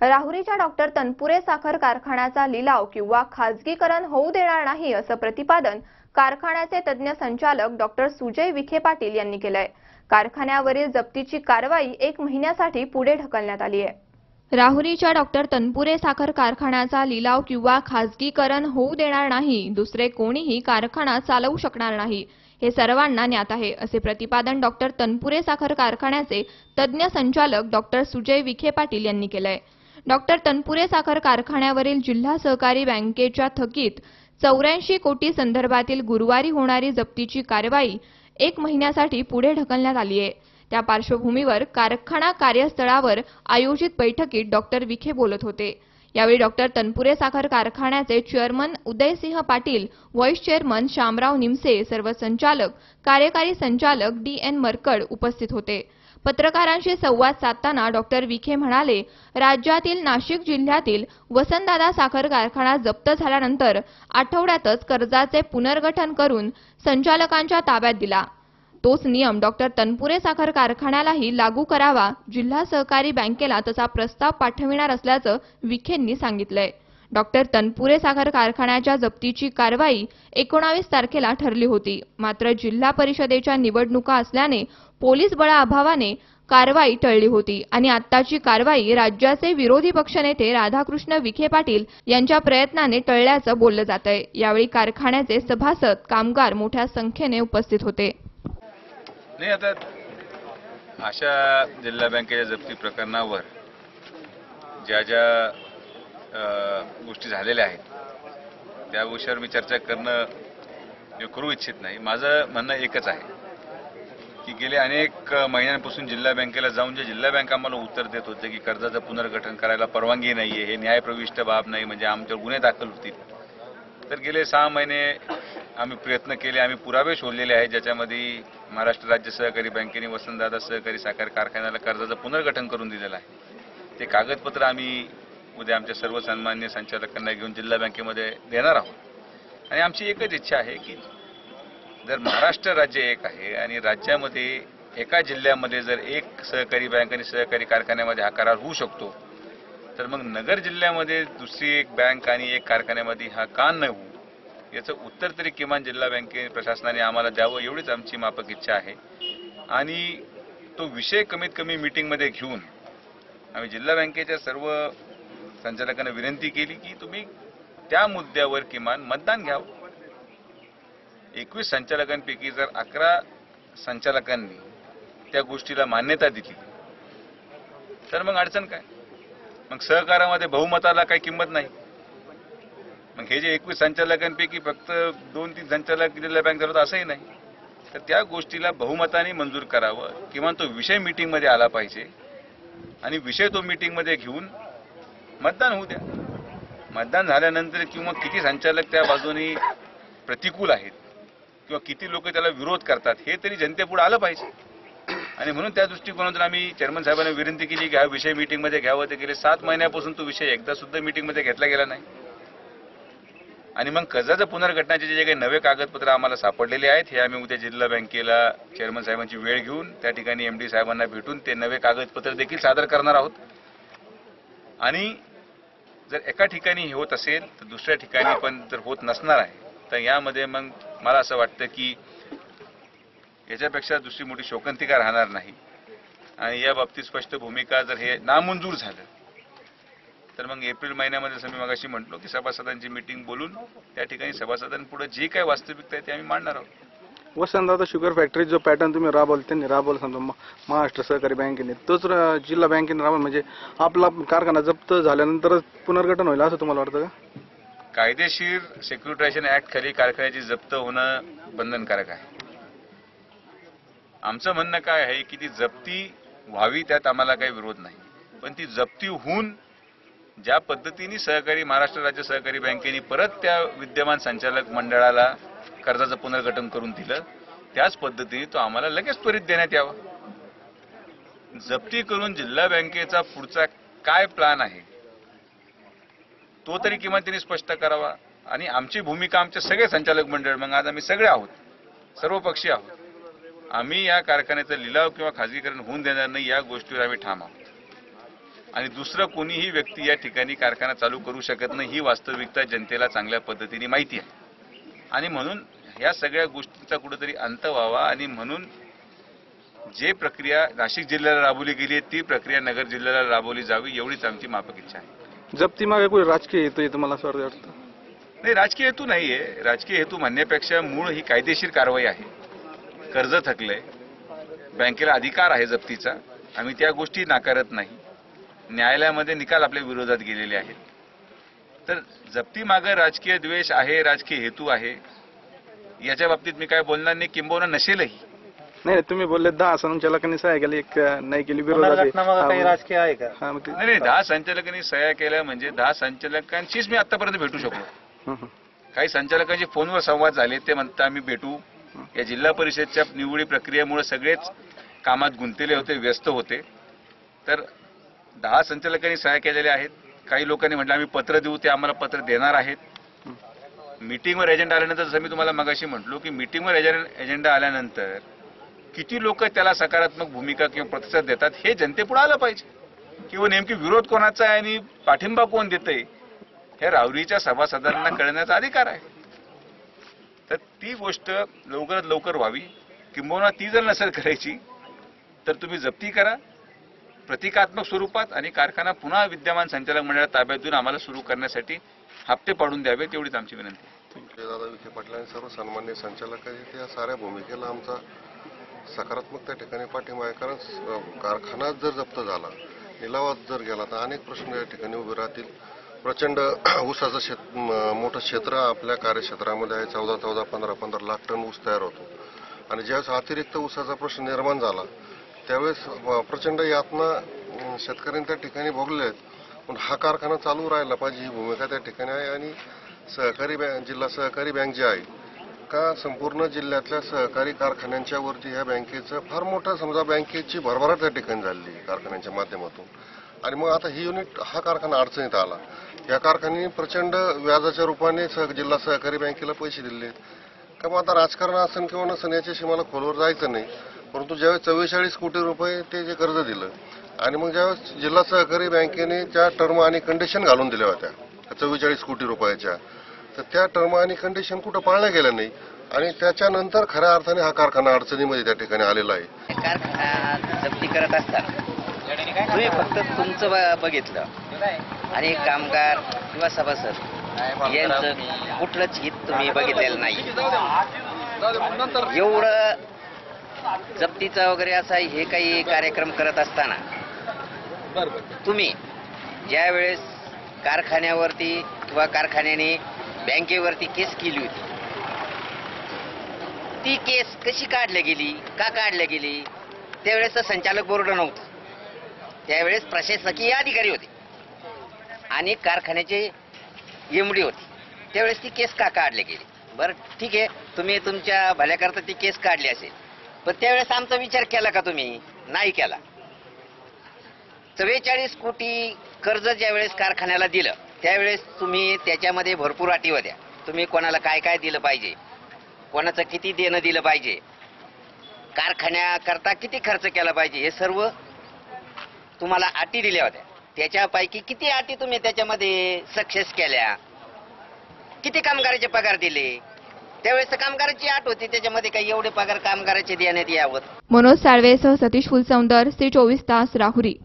राहुरीच्या doctor Tanpure साखर कारखान्याचा लिलाव किंवा खाजगीकरण होऊ देणार नाही असं प्रतिपादन कारखान्याचे तज्ञ संचालक डॉक्टर सुजय विखे पाटील यांनी केलंय। कारखान्यावरील जप्तीची कारवाई 1 महिन्यासाठी पुढे ढकलण्यात आली आहे। राहुरीच्या डॉक्टर तनपुरे साखर कारखान्याचा लिलाव किंवा खाजगीकरण होऊ देणार नाही, दुसरे कोणीही कारखाना चालवू शकणार नाही, हे सर्वांना ज्ञात आहे, असे प्रतिपादन डॉक्टर तनपुरे साखर कारखान्याचे तज्ञ संचालक डॉक्टर सुजय विखे पाटील यांनी केलंय। डॉक्टर तनपुरे साखर कारखान्यावरील जिल्हा सहकारी बँकेच्या थकीत 84 कोटी संदर्भातील गुरुवारी होणारी जप्तीची कारवाई 1 महिन्यासाठी पुढे ढकलण्यात आली आहे। त्या पार्श्वभूमीवर कारखाना कार्यस्थळावर आयोजित बैठकीत डॉक्टर विखे बोलत होते। यावेळी डॉक्टर तनपुरे साखर कारखान्याचे chairman Udaysinh Patil, vice chairman Shamrao Nimse, सर्व संचालक, कार्यकारी संचालक DN मरकड उपस्थित होते। पत्रकारांशी संवाद साधताना डॉक्टर विखे म्हणाले, राज्यातील नाशिक जिल्ह्यातील वसंतदादा साखर कारखाना जप्त झाल्यानंतर आठवड्यातच कर्जाचे पुनर्गठन करून संचालकांच्या ताब्यात दिला। तोच नियम डॉक्टर तनपुरे साखर कारखान्यालाही लागू करावा, जिल्हा सहकारी बँकेला तसा प्रस्ताव पाठविणार असल्याचं विखेंनी सांगितलंय। डॉक्टर तनपुरे साखर कारखान्याच्या जप्तीची कारवाई 19 तारखेला ठरली होती, मात्र जिल्हा परिषदेच्या निवडणुका असल्याने पोलीस बळाअभावाने कारवाई टळली होती आणि आत्ताची कारवाई राज्याचे विरोधी पक्षनेते राधाकृष्ण विखे पाटील यांच्या प्रयत्नाने टळल्याचं बोललं जातंय। यावेळी कारखान्याचे सभासद, कामगार मोठ्या संख्येने उपस्थित होते। नाही, आता अशा जिल्हा बँकेच्या जप्ती प्रकरणावर ज्या गोष्टी झालेल्या आहेत त्या विषयावर मी चर्चा करणं करू इच्छित नाही। माझं म्हणणं एकच आहे की गेले अनेक महिन्यांपासून जिल्हा बँकेला जाऊन जे जिल्हा बँक आम्हाला उत्तर देत होते की कर्जाचं पुनर्गठन करायला परवानगी नाहीये, हे न्यायप्रविष्ट बाब नाही, म्हणजे आमच्यावर गुन्हे दाखल होतील, तर गेले 6 महिने आम्ही प्रयत्न केले, आम्ही पुरावे शोधलेले आहेत, ज्याच्यामध्ये महाराष्ट्र राज्य सहकारी बँकेने वसंतदादा सहकारी साखर कारखान्याला कर्जाचं पुनर्गठन करून दिलेलं आहे। ते कागदपत्र आम्ही उद्या आमच्या सर्व सन्माननीय संचालकांना घेऊन जिल्हा बँकेमध्ये देणार आहोत। आणि आमची एकच इच्छा आहे की जर महाराष्ट्र राज्य एक आहे आणि राज्यामध्ये एका जिल्ह्यामध्ये जर एक सहकारी बँक आणि सहकारी कारखान्यामध्ये हा करार होऊ शकतो, तर मग नगर जिल्ह्यामध्ये दुसरी एक बँक आणि एक कारखान्यामध्ये हा का न होऊ, याचं उत्तर तरी किमान जिल्हा बँके प्रशासनाने आम्हाला द्यावं, एवढीच आमची माफक इच्छा आहे। आणि तो विषय कमीत कमी मीटिंगमध्ये घेऊन आम्ही जिल्हा बँकेच्या सर्व संचालकांना विनंती केली की तुम्ही त्या मुद्द्यावर किमान मतदान घ्यावं। 21 संचालकांपैकी जर 11 संचालकांनी त्या गोष्टीला मान्यता दिली तर मग अडचण काय? मग सहकारामध्ये बहुमताला काही किंमत नाही। मग हे जे 21 संचालकांपैकी फक्त 2-3 संचालक जिल्हा बँक चालवतात असंही नाही, तर त्या गोष्टीला बहुमताने मंजूर करावं, किमान तो विषय मीटिंगमध्ये आला पाहिजे आणि विषय तो मीटिंगमध्ये घेऊन मतदान होऊ द्या। मतदान झाल्यानंतर किंवा किती संचालक त्या बाजूने प्रतिकूल आहेत किंवा किती लोक त्याला विरोध करतात हे तरी जनतेपुढे आलं पाहिजे। आणि म्हणून त्या दृष्टिकोनातून आम्ही चेअरमन साहेबांना विनंती केली की हा विषय मीटिंगमध्ये घ्यावा। ते गेले 7 महिन्यापासून तो विषय एकदा सुद्धा मीटिंगमध्ये घेतला गेला नाही। आणि मग कर्जाचं पुनर्गठनाचे जे काही नवे कागदपत्र आम्हाला सापडलेले आहेत, हे आम्ही उद्या जिल्हा बँकेला चेअरमन साहेबांची वेळ घेऊन त्या ठिकाणी MD साहेबांना भेटून ते नवे कागदपत्र देखील सादर करणार आहोत। आणि जर एका ठिकाणी हे होत असेल तर दुसऱ्या ठिकाणी पण जर होत नसणार आहे, तर यामध्ये मग मला असं वाटतं की याच्यापेक्षा दुसरी मोठी शोकांतिका राहणार नाही। आणि या बाबतीत स्पष्ट भूमिका जर हे नामंजूर झालं तर मग एप्रिल महिन्यामध्ये जसं मी मगाशी म्हटलो की सभासदांची मीटिंग बोलून त्या ठिकाणी सभासदांपुढे जी काही वास्तविकता आहे ती आम्ही मांडणार आहोत। वसंतदादा शुगर फॅक्टरी जो पॅटर्न तुम्ही त्यांनी राबवलं समजा महाराष्ट्र सहकारी बँकेने, तोच जिल्हा बँकेने राबवला, म्हणजे आपला कारखाना जप्त झाल्यानंतरच पुनर्गठन होईल असं तुम्हाला वाटतं का? कायदेशीर सिक्युरिटायझेशन ऍक्ट खाली कारखान्याची जप्त होणं बंधनकारक आहे। आमचं म्हणणं काय आहे की ती जप्ती व्हावी, त्यात आम्हाला काही विरोध नाही, पण ती जप्ती होऊन ज्या पद्धतीने सहकारी महाराष्ट्र राज्य सहकारी बँकेने परत त्या विद्यमान संचालक मंडळाला कर्जाचं पुनर्गठन करून दिलं, त्याच पद्धतीने तो आम्हाला लगेच त्वरित देण्यात यावा। जप्ती करून जिल्हा बँकेचा पुढचा काय प्लॅन आहे तो तरी किमान त्यांनी स्पष्ट करावा। आणि आमची भूमिका आमचे सगळे संचालक मंडळ, मग आज आम्ही सगळे आहोत, सर्वपक्षीय आहोत, आम्ही या कारखान्याचा लिलाव किंवा खाजगीकरण होऊन देणार नाही, या गोष्टीवर आम्ही ठाम आहोत। आणि दुसरं कोणीही व्यक्ती या ठिकाणी कारखाना चालू करू शकत नाही ही वास्तविकता जनतेला चांगल्या पद्धतीने माहिती आहे आणि म्हणून ह्या सगळ्या गोष्टींचा कुठेतरी अंत व्हावा आणि म्हणून जे प्रक्रिया नाशिक जिल्ह्याला राबवली गेली आहे ती प्रक्रिया नगर जिल्ह्याला राबवली जावी एवढीच आमची माफक इच्छा आहे. जप्ती मागे कोणी राजकीय हेतू येतो मला असं वाटतं. नाही, राजकीय हेतू नाहीये. राजकीय हेतू म्हणण्यापेक्षा मूळ ही कायदेशीर कारवाई आहे. कर्ज थकलंय, बँकेला अधिकार आहे जप्तीचा, आम्ही त्या गोष्टी नाकारत नाही. न्यायालयामध्ये निकाल आपल्या विरोधात गेलेले आहेत. तर जप्ती मागे राजकीय द्वेष आहे, राजकीय हेतू आहे याच्या बाबतीत मी काय बोलणार नाही, किंबहुना नसेलही. नाही तुम्ही बोलले 10 संचालकांनी सह्या केली, एक नाही केली, विरोधात आहे. काही राजकीय आहे का? हा, मग ते- नाही 10 संचालकांनी सह्या केल्या म्हणजे 10 संचालकांशीच मी आतापर्यंत भेटू शकलो. हं. काही संचालकांचे फोनवर संवाद झाले, ते म्हणतात आम्ही भेटू. या जिल्हा परिषदच्या निवडी प्रक्रियेमुळे सगळेच कामात गुंतलेले होते, व्यस्त होते. तर 10 संचालकांनी सह्या केलेल्या आहेत. काही लोकांनी म्हटलं आम्ही पत्र देऊ, ते आम्हाला पत्र देणार आहेत. मीटिंगवर एजेंडा आल्यानंतर जसं मी तुम्हाला मगाशी म्हटलो की मीटिंगवर एजेंडा आल्यानंतर किती लोक त्याला सकारात्मक भूमिका किंवा प्रतिसाद देतात हे जनतेपुढे आलं पाहिजे. किंवा नेमकी विरोध कोणाचा आहे आणि पाठिंबा कोण देतंय हे राहुरीच्या सभासदांना कळण्याचा अधिकार आहे. तर ती गोष्ट लवकरात लवकर व्हावी. किंबहुना ती जर नसेल करायची तर तुम्ही जप्ती करा प्रतिकात्मक स्वरूपात आणि कारखाना पुन्हा विद्यमान संचालक मंडळात ताब्यात देऊन आम्हाला सुरू करण्यासाठी हप्ते पाडून द्यावेत एवढीच आमची विनंती आहे. दादा विखे पाटील आणि सर्व सन्मान्य संचालक आहेत या साऱ्या भूमिकेला आमचा सकारात्मक त्या ठिकाणी पाठिंबा आहे. कारण कारखाना जर जप्त झाला, निलावात जर गेला तर अनेक प्रश्न या ठिकाणी उभे राहतील. प्रचंड ऊसाचं मोठं क्षेत्र आपल्या कार्यक्षेत्रामध्ये आहे. 14-15 लाख टन ऊस तयार होतो आणि ज्यावेळेस अतिरिक्त ऊसाचा प्रश्न निर्माण झाला त्यावेळेस प्रचंड यातना शेतकऱ्यांनी त्या ठिकाणी भोगले आहेत. पण हा कारखाना चालू राहायला पाहिजे ही भूमिका त्या ठिकाणी आहे. आणि सहकारी बँक, जिल्हा सहकारी बँक जी आहे का संपूर्ण जिल्ह्यातल्या सहकारी कारखान्यांच्या वरती ह्या बँकेचं फार मोठं समजा बँकेची भरभराट त्या ठिकाणी झाली कारखान्यांच्या माध्यमातून. आणि मग आता ही युनिट हा कारखाना अडचणीत आला. या कारखान्याने प्रचंड व्याजाच्या रूपाने जिल्हा सहकारी बँकेला पैसे दिले का. मग आता राजकारण असेल किंवा नसेल याच्याशी मला खोलवर जायचं नाही. परंतु ज्यावेळेस 44 कोटी रुपये ते जे कर्ज दिलं आणि मग ज्यावेळेस जिल्हा सहकारी बँकेने त्या टर्म आणि कंडिशन घालून दिल्या होत्या 44 कोटी रुपयाच्या, तर त्या टर्म आणि कंडिशन कुठं पाळल्या गेल्या नाही आणि त्याच्यानंतर खऱ्या अर्थाने हा कारखाना अडचणीमध्ये त्या ठिकाणी आलेला आहे. कारखाना जप्ती करत असताना तुम्ही फक्त तुमचं बघितलं आणि कामगार किंवा सभासद यांचं कुठलंच हित तुम्ही बघितलेलं नाही. एवढं जप्तीचा वगैरे असा हे काही कार्यक्रम करत असताना तुम्ही ज्या वेळेस कारखान्यावरती किंवा कारखान्याने बँकेवरती केस केली होती, ती केस कशी काढल्या गेली, का काढल्या गेली, त्यावेळेस संचालक बोर्ड नव्हतं. त्यावेळेस प्रशासकीय अधिकारी होते आणि कारखान्याचे एमडी होते. त्यावेळेस ती केस का काढली गेली? बरं ठीक आहे, तुम्ही तुमच्या भल्याकरता ती केस काढली असेल, पण त्यावेळेस आमचा विचार केला का तुम्ही? नाही केला. 44 कोटी कर्ज ज्यावेळेस कारखान्याला दिलं त्यावेळेस तुम्ही त्याच्यामध्ये भरपूर अटी होत्या. तुम्ही कोणाला काय काय दिलं पाहिजे, कोणाचं किती देणं दिलं पाहिजे, कारखान्याकरता किती खर्च केला पाहिजे, हे सर्व तुम्हाला अटी दिल्या होत्या. त्याच्यापैकी किती अटी तुम्ही त्याच्यामध्ये सक्सेस केल्या, किती कामगाराचे पगार दिले? त्यावेळेस कामगाराची अट होती, त्याच्यामध्ये काही एवढे पगार कामगाराचे देण्यात यावं. मनोज साळवेसह सतीश फुलसौंदर, C24 तास, राहुरी.